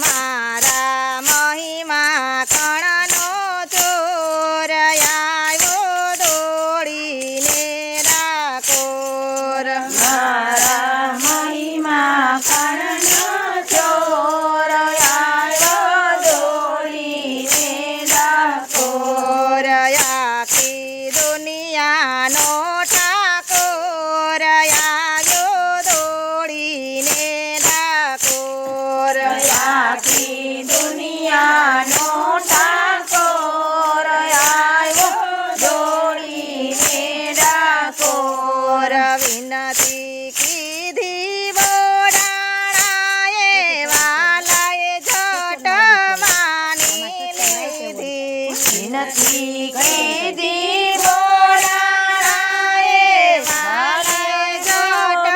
મારા મહિમા કણનો ચોર આવ્યો દોડીને ડાકોર. મારા મહિમા કણનો ચોર આવ્યો દોડીને ડાકોર. આખી દુનિયાનો ઠાકોર આવ્યો દોડીને ડાકોર. આખી દુનિયાનો ઠાકોર આવ્યો દોડીને ડાકોર. વિનતી કીધી બોડાણાએ વાલાએ ઝટ માની લીધી. વિનતી કીધી બોડાણાએ વાલાએ ઝટ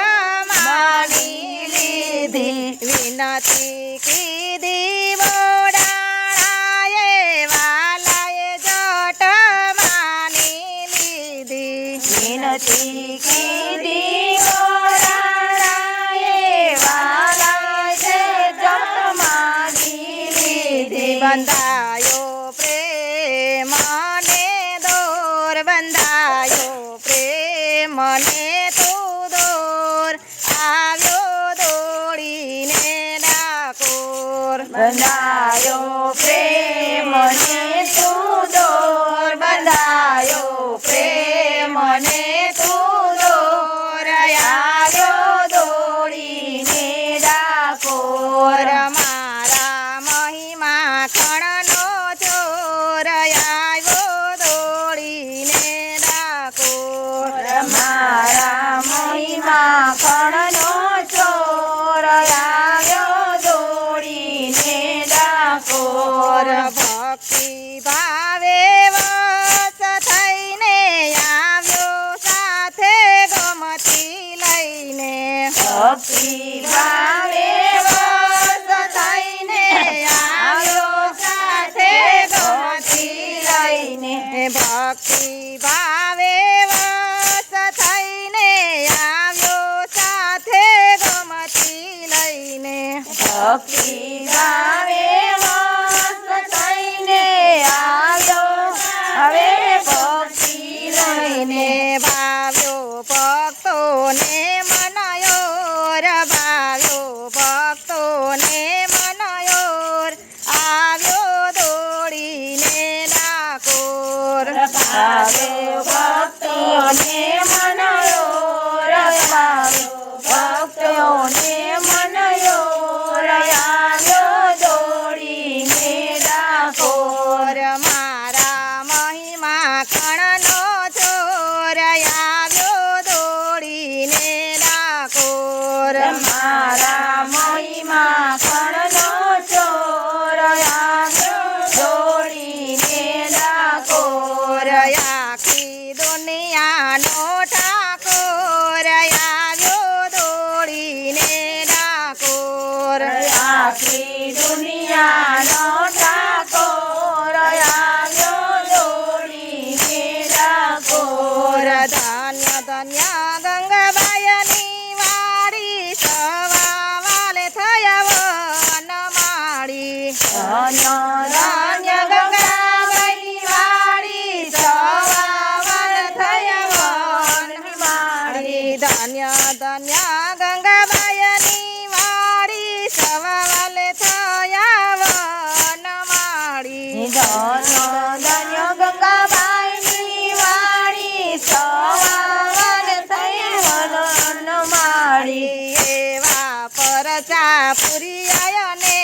માની લીધી. વિનતી કીધી બોડાણાએ વાલાએ ઝટ માની લીધી. વિનતી કીધી બોડાણાએ વાલાએ ઝટ માની લીધી. બંધાયો પ્રેમ ને દોર, બંધાયો પ્રેમ ને તું દોર, આવ્યો દોડીને ડાકોર. બંધાયો પ્રેમ ને તું દોર, બંધાયો પ્રેમ ને તું દોર, આવ્યો દોડીને ડાકોર. મારા મહિમા કણનો ચોર આવ્યો દોડીને ડાકોર. મારા મહિમા કણનો ચોર આવ્યો દોડીને ડાકોર. ભક્તિ ભાવે વસ થઈને આવ્યો સાથે ગમતી લઈને. ભક્તિ ભાવે વસ થઈને આવ્યો સાથે ગમતી લઈને. ભક્તિ ભાવે વસ થઈને આવ્યો સાથે ગમતી લઈને. ભક્તિ ભાવે વસ થઈને આવ્યો હવે ભક્તિ લઈને. ભાવ્યો ભક્તોને મનાયો ભાવ્યો ભક્તોને મનાયો આવ્યો દોડીને ડાકોર. ભાવે ભક્તોને મનાયો ભાવ્યો ભક્તોને મનાયો આવ્યો દોડીને ડાકોર. મારા મહિમા કણનો ચોર આવ્યો દોડીને ડાકોર. મારા મહિમા કણનો ચોર આવ્યો દોડીને ડાકોર. આખી દુનિયાનો ઠાકોર આવ્યો દોડીને ડાકોર. આખી દુનિયાનો ઠાકોર આવ્યો દોડીને ડાકોર. ધન્ય ધન્ય ગંગાબાઈની વાડી સવા વાલે થયા વનમાળી. ધન્ય ધન્ય ગંગાબાઈની વાડી સવા વન થયા વનમાળી. ધન્ય ધન્ય ગંગાબાઈની વાડી સવા વાલે થયા વનમાળી. ધન્ય ધન્ય ગંગાબાઈની વાડી સવા વન થયા વનમાળી. એવા પરચા પુરિયા ને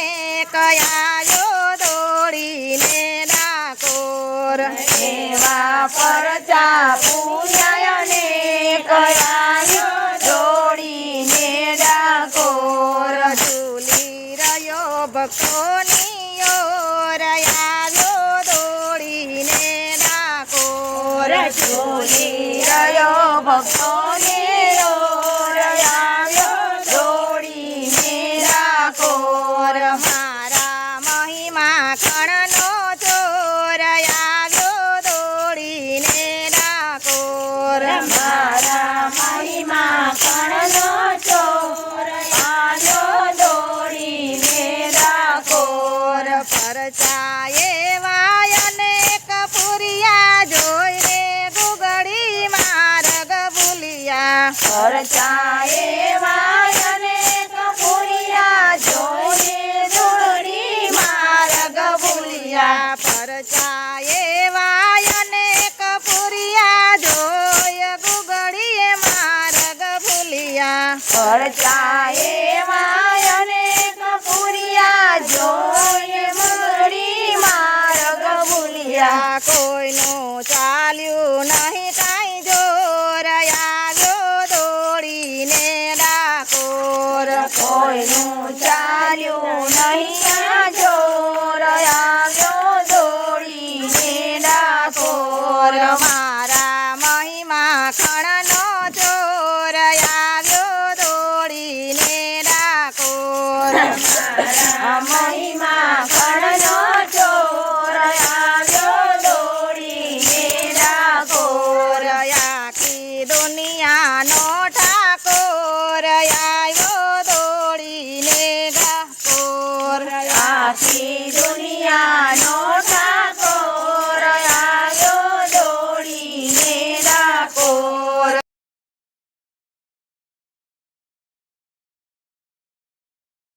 કયાયો દોડીને ડાકોર. એવા પરચા પૂજાયને કયાયો દોડીને ડાકોર. ઝૂલી રહ્યો ભક્તોની ઓર આવ્યો દોડીને ડાકોર. ઝૂલી રહ્યો ભક્તોને ઓર આવ્યો દોડીને ડાકોર. મારા મહિમા કણનો ચોર આવ્યો દોડીને ડાકોર. મારા મહિમા કણનો ચોર આવ્યો દોડીને ડાકોર. એનું ચાલ્યું નહીં જોર આવ્યો દોડીને ડાકોર મારા મહિમા ખણનો ચોર આવ્યો દોડીને ડાકોર મારા મહિમા